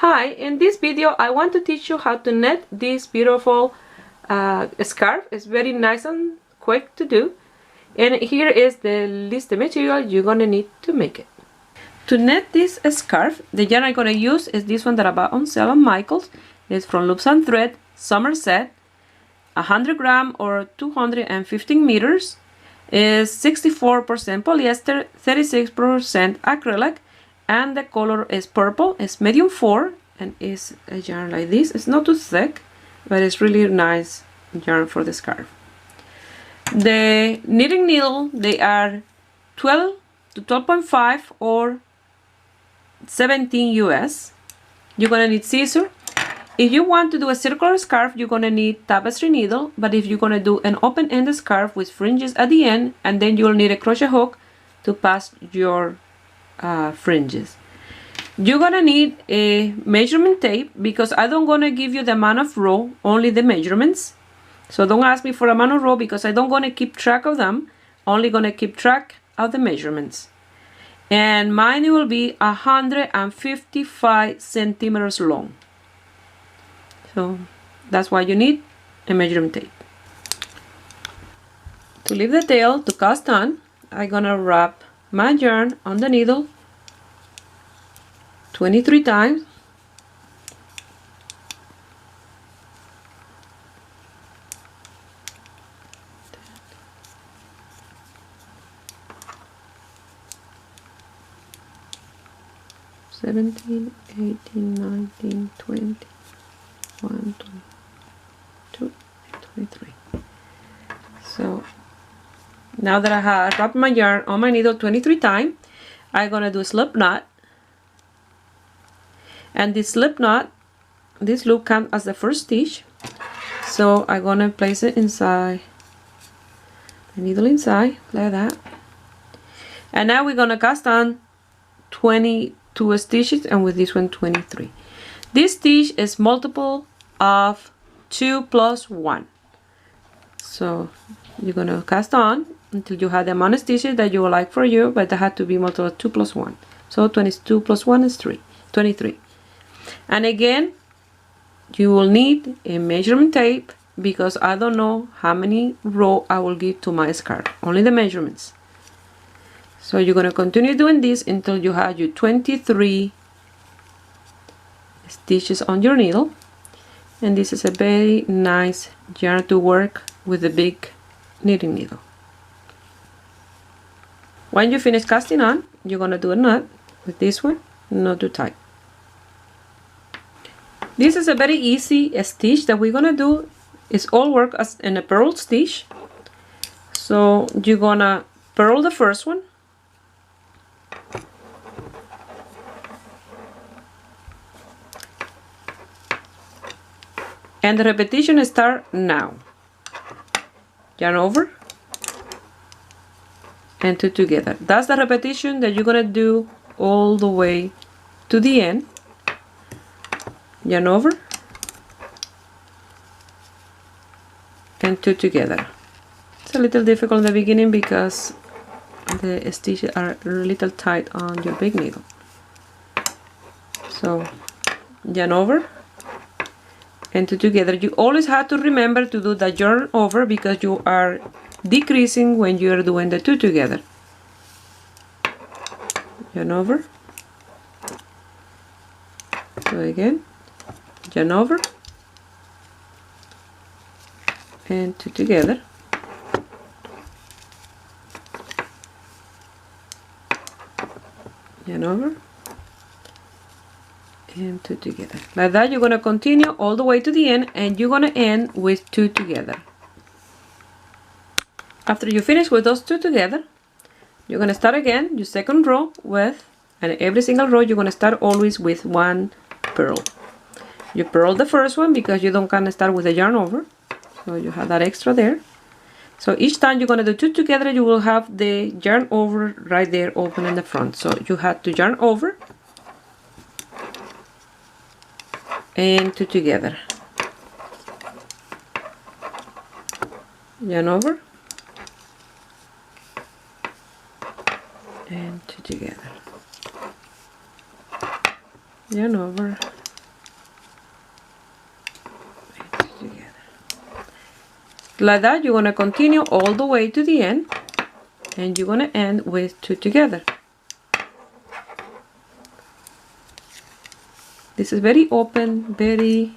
Hi, in this video I want to teach you how to knit this beautiful scarf. It's very nice and quick to do, and here is the list of material you're gonna need to make it. To knit this scarf, the yarn I'm gonna use is this one that I bought on sale on Michaels. It's from Loops and Thread, Somerset, 100 gram or 215 meters. Is 64% polyester, 36% acrylic, and the color is purple. It's medium 4 and is a yarn like this. It's not too thick, but it's really nice yarn for the scarf. The knitting needle, they are 12 to 12.5 or 17 US. You're gonna need scissors. If you want to do a circular scarf, you're gonna need tapestry needle, but if you're gonna do an open-ended scarf with fringes at the end, and then you'll need a crochet hook to pass your fringes. You're gonna need a measurement tape because I don't gonna give you the amount of row, only the measurements. So don't ask me for amount of row because I don't gonna keep track of them, only gonna keep track of the measurements. And mine will be 155 centimeters long. So that's why you need a measuring tape. To leave the tail to cast on, I'm gonna wrap my yarn on the needle 23 times. (17, 18, 19, 20, 1, 2, 23). So now that I have wrapped my yarn on my needle 23 times, I'm gonna do a slip knot. And this slip knot, this loop comes as the first stitch. So I'm gonna place it inside the needle inside like that. And now we're gonna cast on 22 stitches, and with this one 23. This stitch is multiple of 2 plus 1. So you're gonna cast on until you have the amount of stitches that you would like for you, but that had to be multiple of 2 plus 1. So 22 plus 1 is 23. And again, you will need a measurement tape because I don't know how many rows I will give to my scarf, only the measurements. So you're gonna continue doing this until you have your 23 stitches on your needle. And this is a very nice yarn to work with the big knitting needle. When you finish casting on, you're gonna do a knot with this one, not too tight. This is a very easy stitch that we're gonna do. It's all work as in a purl stitch. So you're gonna purl the first one. And the repetition starts now. Yarn over and 2 together. That's the repetition that you're gonna do all the way to the end. Yarn over and 2 together. It's a little difficult in the beginning because the stitches are a little tight on your big needle. So yarn over and 2 together. You always have to remember to do the yarn over because you are decreasing when you are doing the 2 together. Yarn over. So again, yarn over and 2 together. Yarn over and 2 together. Like that, you're gonna continue all the way to the end, and you're gonna end with 2 together. After you finish with those 2 together, you're gonna start again your second row with, and every single row you're gonna start always with 1 purl. You purl the first one because you don't gonna start with the yarn over, so you have that extra there. So each time you're gonna do 2 together, you will have the yarn over right there open in the front. So you have to yarn over and 2 together. Yarn over and 2 together. Yarn over Like that, you're going to continue all the way to the end, and you're going to end with 2 together. This is very open, very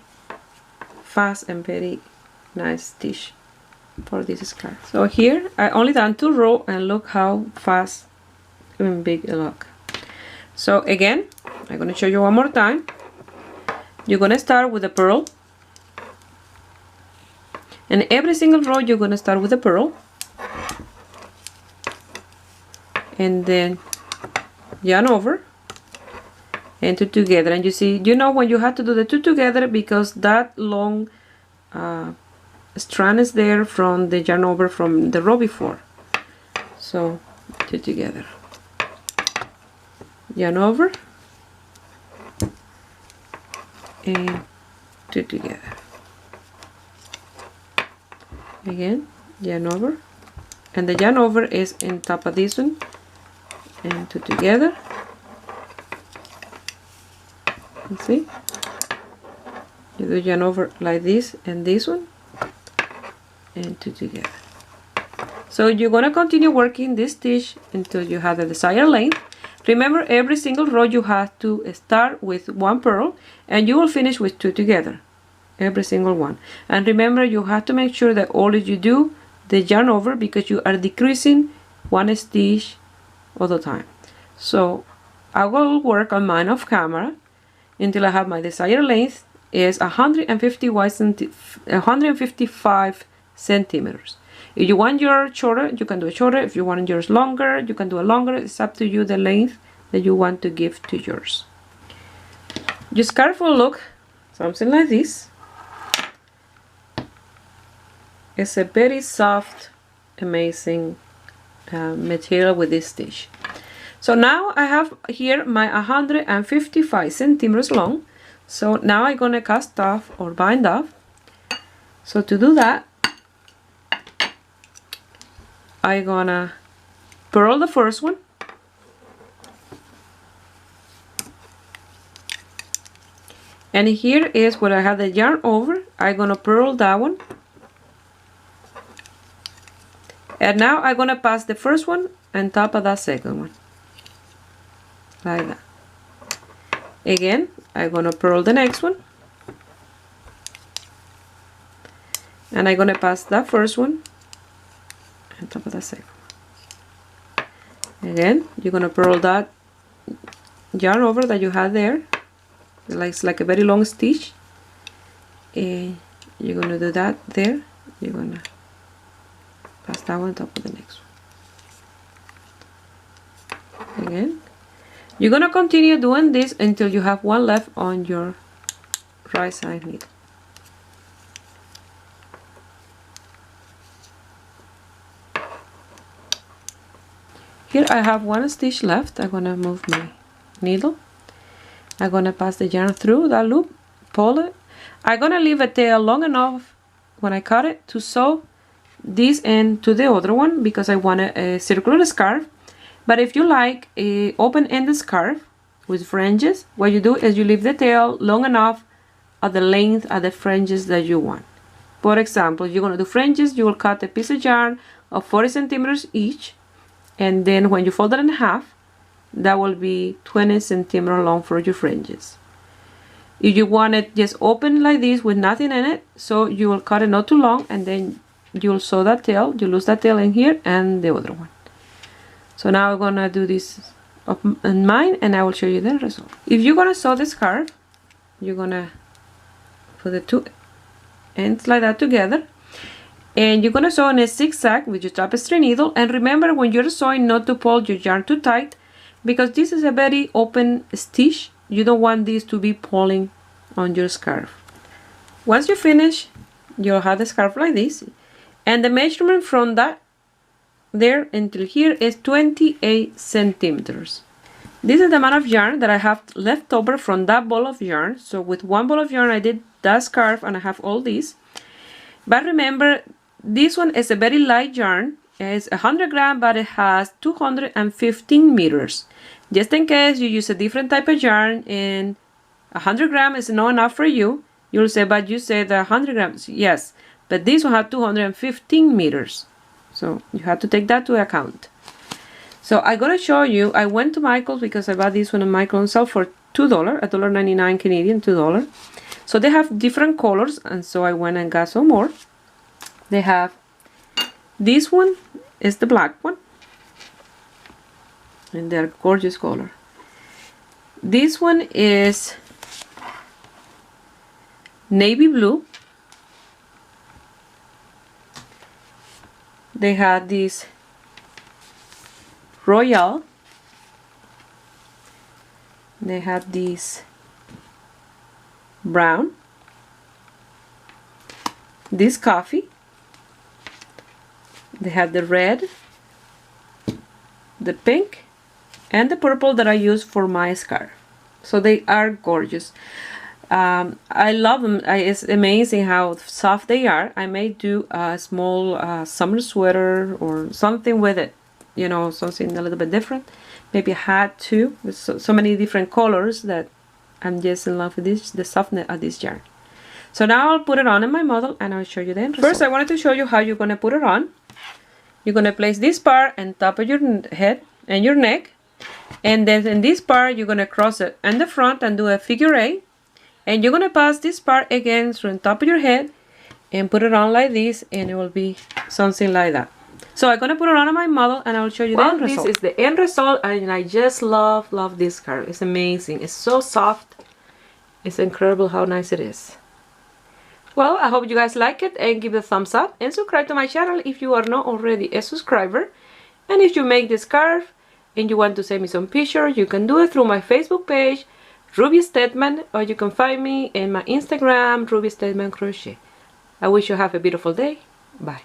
fast, and very nice stitch for this scarf. So here I only done 2 rows, and look how fast and big it look. So again, I'm going to show you one more time. You're going to start with a purl, and every single row you're going to start with a purl, and then yarn over and 2 together. And you see, you know when you have to do the 2 together because that long strand is there from the yarn over from the row before. So 2 together, yarn over and 2 together. Again, yarn over, and the yarn over is in top of this one, and 2 together. You see, you do yarn over like this and this one, and 2 together. So you're going to continue working this stitch until you have the desired length. Remember, every single row you have to start with 1 purl, and you will finish with 2 together, every single one. And remember, you have to make sure that always you do the yarn over, because you are decreasing 1 stitch all the time. So I will work on mine off camera until I have my desired length is 155 centimeters. If you want your shorter, you can do it shorter. If you want yours longer, you can do it longer. It's up to you the length that you want to give to yours. Your scarf will look something like this. It's a very soft, amazing material with this stitch. So now I have here my 155 centimeters long. So now I'm gonna cast off or bind off. So to do that, I'm gonna purl the first one, and here is where I have the yarn over. I'm gonna purl that one, and now I'm gonna pass the first one on top of that second one, like that. Again, I'm gonna purl the next one, and I'm gonna pass that first one on top of the second one. Again, you're gonna purl that yarn over that you had there. It's like a very long stitch, and you're gonna do that there. You're gonna pass that one on top of the next one. Again, you're gonna continue doing this until you have one left on your right side needle. Here I have one stitch left. I'm gonna move my needle. I'm gonna pass the yarn through that loop, pull it. I'm gonna leave a tail long enough when I cut it to sew this end to the other one, because I want a circular scarf. But if you like a open-ended scarf with fringes, what you do is you leave the tail long enough at the length of the fringes that you want. For example, if you're gonna do fringes, you will cut a piece of yarn of 40 centimeters each, and then when you fold it in half, that will be 20 centimeters long for your fringes. If you want it just open like this with nothing in it, so you will cut it not too long, and then you'll sew that tail. You lose that tail in here and the other one. So now I'm gonna do this in mine, and I will show you the result. If you're gonna sew the scarf, you're gonna put the 2 ends like that together, and you're gonna sew in a zigzag with your tapestry needle. And remember, when you're sewing, not to pull your yarn too tight, because this is a very open stitch. You don't want this to be pulling on your scarf. Once you finish, you'll have the scarf like this, and the measurement from that there until here is 28 centimeters. This is the amount of yarn that I have left over from that ball of yarn. So with one ball of yarn I did that scarf, and I have all these. But remember, this one is a very light yarn. It's 100 grams, but it has 215 meters. Just in case you use a different type of yarn and 100 grams is not enough for you, you'll say, but you said 100 grams. Yes, but this one had 215 meters. So you have to take that to account. So I'm gonna show you, I went to Michael's because I bought this one on Michael's on sale for $2, $1.99 Canadian, $2. So they have different colors, and so I went and got some more. They have, this one is the black one, and they're gorgeous color. This one is navy blue. They have this royal. They have this brown, this coffee. They have the red, the pink, and the purple that I use for my scarf. So they are gorgeous. I love them. It's amazing how soft they are. I may do a small summer sweater or something with it, you know, something a little bit different. Maybe a hat too, with so many different colors that I'm just in love with this, the softness of this yarn. So now I'll put it on in my model and I'll show you the end result. First I wanted to show you how you're going to put it on. You're going to place this part on top of your head and your neck, and then in this part you're going to cross it in the front and do a figure 8, and you're going to pass this part again through the top of your head and put it on like this, and it will be something like that. So I'm going to put it on my model and I'll show you the end result. This is the end result, and I just love this scarf. It's amazing. It's so soft. It's incredible how nice it is. Well, I hope you guys like it, and give it a thumbs up and subscribe to my channel if you are not already a subscriber. And if you make this scarf and you want to send me some pictures, you can do it through my Facebook page, Ruby Stedman, or you can find me in my Instagram, Ruby Stedman Crochet. I wish you have a beautiful day. Bye.